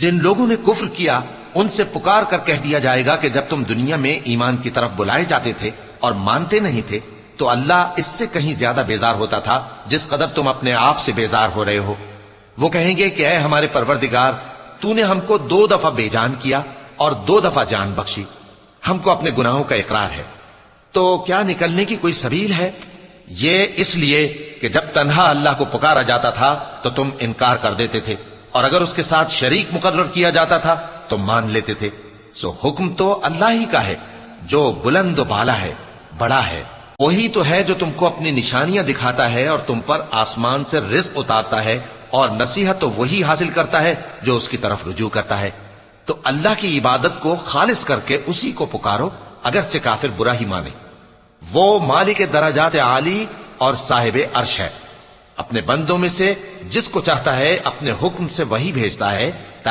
جن لوگوں نے کفر کیا ان سے پکار کر کہہ دیا جائے گا کہ جب تم دنیا میں ایمان کی طرف بلائے جاتے تھے اور مانتے نہیں تھے تو اللہ اس سے کہیں زیادہ بیزار ہوتا تھا جس قدر تم اپنے آپ سے بیزار ہو رہے ہو۔ وہ کہیں گے کہ اے ہمارے پروردگار، تو نے ہم کو 2 دفعہ بے جان کیا اور 2 دفعہ جان بخشی، ہم کو اپنے گناہوں کا اقرار ہے، تو کیا نکلنے کی کوئی سبیل ہے؟ یہ اس لیے کہ جب تنہا اللہ کو پکارا جاتا تھا تو تم انکار کر دیتے تھے، اور اگر اس کے ساتھ شریک مقرر کیا جاتا تھا تو مان لیتے تھے۔ سو حکم تو اللہ ہی کا ہے جو بلند و بالا ہے، بڑا ہے۔ وہی تو ہے جو تم کو اپنی نشانیاں دکھاتا ہے اور تم پر آسمان سے رزق اتارتا ہے، اور نصیحت تو وہی حاصل کرتا ہے جو اس کی طرف رجوع کرتا ہے۔ تو اللہ کی عبادت کو خالص کر کے اسی کو پکارو، اگرچہ کافر برا ہی مانے۔ وہ مالک درجات عالی اور صاحب عرش ہے، اپنے بندوں میں سے جس کو چاہتا ہے اپنے حکم سے وہی بھیجتا ہے